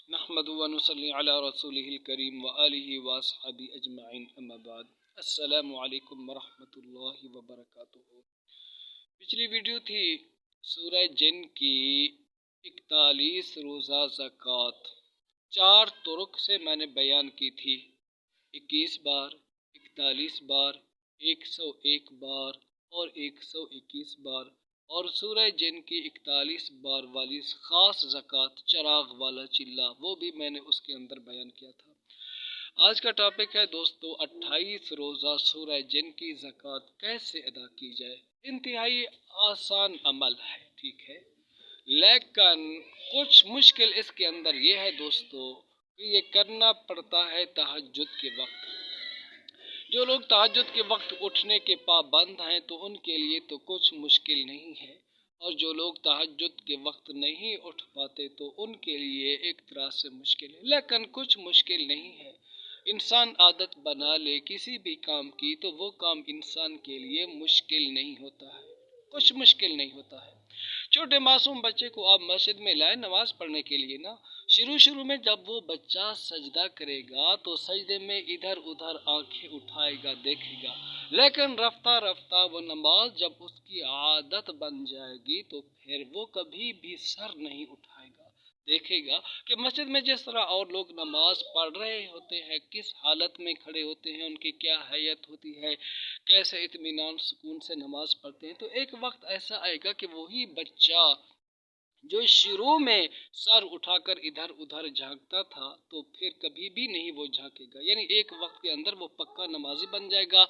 नहमदु व नुसल्ली अला रसूलिहिल करीम व आलिहि व अस्हाबी अजमाइन अम्मा बाद। अस्सलामु अलैकुम व रहमतुल्लाहि व बरकातुहू। पिछली वीडियो थी सूरह जिन की 41 रोज़ा ज़कात 4 तुरुक से मैंने बयान की थी। 21 बार, 41 बार, 101 बार और 121 बार, और सूरह जिन की 41 बार वाली खास ज़कात चराग वाला चिल्ला, वो भी मैंने उसके अंदर बयान किया था। आज का टॉपिक है दोस्तों 28 रोज़ा सूरह जिन की ज़कात कैसे अदा की जाए। इंतहाई आसान अमल है, ठीक है, लेकिन कुछ मुश्किल इसके अंदर ये है दोस्तों कि ये करना पड़ता है तहज्जुद के वक्त। जो लोग तहज्जुद के वक्त उठने के पाबंद हैं तो उनके लिए तो कुछ मुश्किल नहीं है, और जो लोग तहज्जुद के वक्त नहीं उठ पाते तो उनके लिए एक तरह से मुश्किल है, लेकिन कुछ मुश्किल नहीं है। इंसान आदत बना ले किसी भी काम की तो वो काम इंसान के लिए मुश्किल नहीं होता है, कुछ मुश्किल नहीं होता है। छोटे मासूम बच्चे को आप मस्जिद में लाए नमाज पढ़ने के लिए ना, शुरू में जब वो बच्चा सजदा करेगा तो सजदे में इधर उधर आंखें उठाएगा, देखेगा, लेकिन रफ्ता रफ्ता वो नमाज जब उसकी आदत बन जाएगी तो फिर वो कभी भी सर नहीं उठाएगा। देखेगा कि मस्जिद में जिस तरह और लोग नमाज पढ़ रहे होते हैं, किस हालत में खड़े होते हैं, उनकी क्या हैयत होती है, कैसे इत्मीनान सुकून से नमाज पढ़ते हैं, तो एक वक्त ऐसा आएगा कि वही बच्चा जो शुरू में सर उठाकर इधर उधर झांकता था तो फिर कभी भी नहीं वो झांकेगा, यानी एक वक्त के अंदर वो पक्का नमाजी बन जाएगा,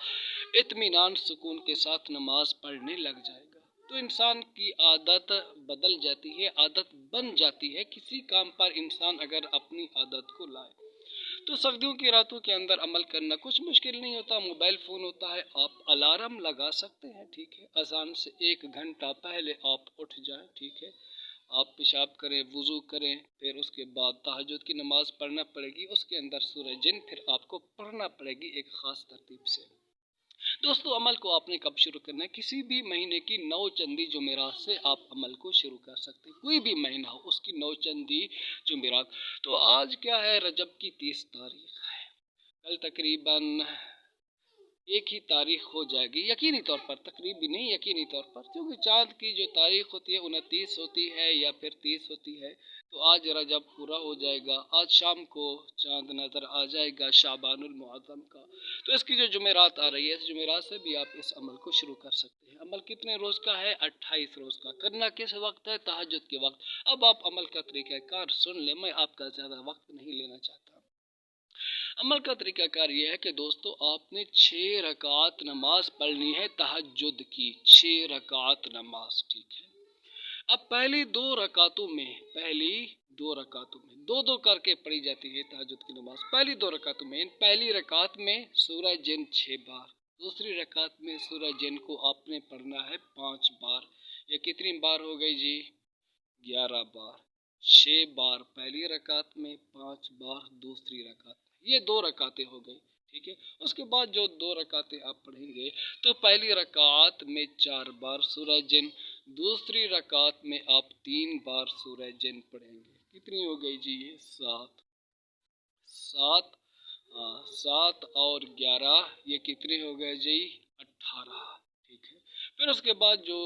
इत्मीनान सुकून के साथ नमाज पढ़ने लग जाएगा। तो इंसान की आदत बदल जाती है, आदत बन जाती है। किसी काम पर इंसान अगर अपनी आदत को लाए तो सर्दियों की रातों के अंदर अमल करना कुछ मुश्किल नहीं होता। मोबाइल फ़ोन होता है, आप अलार्म लगा सकते हैं, ठीक है, अजान से 1 घंटा पहले आप उठ जाएं, ठीक है, आप पेशाब करें, वुज़ू करें, फिर उसके बाद तहज्जुद की नमाज़ पढ़ना पड़ेगी, उसके अंदर सूरह जिन फिर आपको पढ़ना पड़ेगी एक ख़ास तरतीब से। दोस्तों अमल को आपने कब शुरू करना है? किसी भी महीने की 9 चंदी जुमेरात से आप अमल को शुरू कर सकते हैं। कोई भी महीना हो उसकी 9 चंदी जुमेरात। तो आज क्या है, रजब की 30 तारीख है, कल तकरीबन एक ही तारीख हो जाएगी, यकीनी तौर पर, तकरीब भी नहीं, यकीनी तौर पर, क्योंकि चाँद की जो तारीख होती है 29 होती है या फिर 30 होती है। तो आज रजब पूरा हो जाएगा, आज शाम को चाँद नज़र आ जाएगा शाबानुल मुअज़्ज़म का। तो इसकी जो जुमेरात आ रही है, इस जुमेरात से भी आप इस अमल को शुरू कर सकते हैं। अमल कितने रोज़ का है? 28 रोज़ का। करना किस वक्त है? तहज्जुद के वक्त। अब आप अमल का तरीक़ाकार सुन लें, मैं आपका ज़्यादा वक्त नहीं लेना चाहता। अमल का तरीकाकार यह है कि दोस्तों आपने 6 रकात नमाज पढ़नी है तहज्जुद की, 6 रकात नमाज, ठीक है। अब पहली दो रकातों में दो दो करके पढ़ी जाती है तहज्जुद की नमाज। पहली 2 रकातों में, पहली रकात में सूरह जिन 6 बार, दूसरी रकात में सूरह जिन को आपने पढ़ना है 5 बार। ये कितनी बार हो गई जी? 11 बार। 6 बार पहली रकात में, 5 बार दूसरी रकात में, ये 2 रकातें हो गई, ठीक है। उसके बाद जो 2 रकातें आप पढ़ेंगे तो पहली रकात में 4 बार सूरह जिन, दूसरी रकात में आप 3 बार सूरह जिन पढ़ेंगे। कितनी हो गई जी? ये 7 7 7 और 11, ये कितने हो गए जी? 18, ठीक है। फिर उसके बाद जो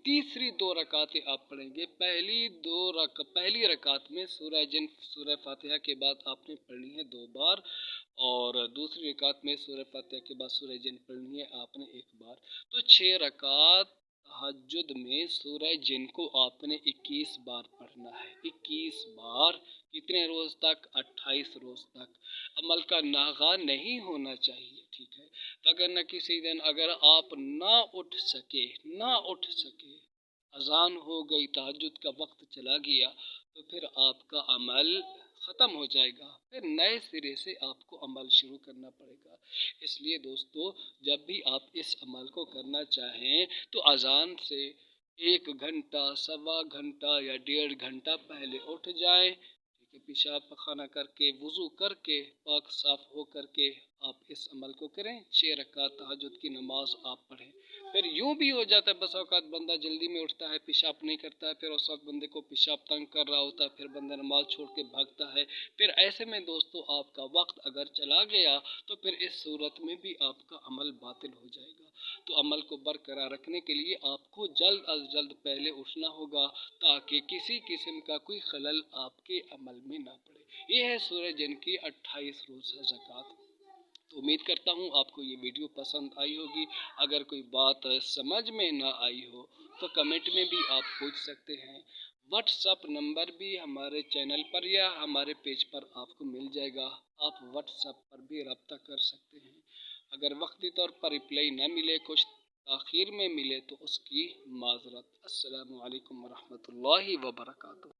तीसरी 2 रकातें आप पढ़ेंगे, पहली रकात में सूरह जिन सूरह फातिहा के बाद आपने पढ़नी है 2 बार, और दूसरी रकात में सूरह फातिहा के बाद सूरह जिन पढ़नी है आपने 1 बार। तो 6 रकात तहज्जुद में सूरह जिन को आपने 21 बार पढ़ना है, 21 बार। कितने रोज़ तक? 28 रोज़ तक। अमल का नागा नहीं होना चाहिए, ठीक है। अगर न किसी दिन अगर आप ना उठ सके, अजान हो गई, तहज्जुद का वक्त चला गया, तो फिर आपका अमल ख़त्म हो जाएगा, फिर नए सिरे से आपको अमल शुरू करना पड़ेगा। इसलिए दोस्तों जब भी आप इस अमल को करना चाहें तो अजान से 1 घंटा, सवा घंटा या 1.5 घंटा पहले उठ जाएं, ठीक है। पेशाब पखाना करके, वुज़ू करके, पाक साफ हो करके आप इस अमल को करें। 6 रकात तहज्जुद की नमाज आप पढ़ें। फिर यूं भी हो जाता है, बस औकात बंदा जल्दी में उठता है, पेशाब नहीं करता है, फिर उस वक्त बंदे को पेशाब तंग कर रहा होता है, फिर बंदा नमाज छोड़ के भागता है। फिर ऐसे में दोस्तों आपका वक्त अगर चला गया तो फिर इस सूरत में भी आपका अमल बातिल हो जाएगा। तो अमल को बरकरार रखने के लिए आपको जल्द अज जल्द पहले उठना होगा, ताकि किसी किस्म का कोई खलल आपके अमल में ना पड़े। ये है सूरह जिन की 28 रोज़ा ज़कात। तो उम्मीद करता हूँ आपको ये वीडियो पसंद आई होगी। अगर कोई बात समझ में ना आई हो तो कमेंट में भी आप पूछ सकते हैं। व्हाट्सअप नंबर भी हमारे चैनल पर या हमारे पेज पर आपको मिल जाएगा, आप व्हाट्सअप पर भी रब्ता कर सकते हैं। अगर वक्ती तौर पर रिप्लाई ना मिले, कुछ आखिर में मिले, तो उसकी माजरत। अस्सलामु अलैकुम वरहमतुल्लाहि वबरकातुहू।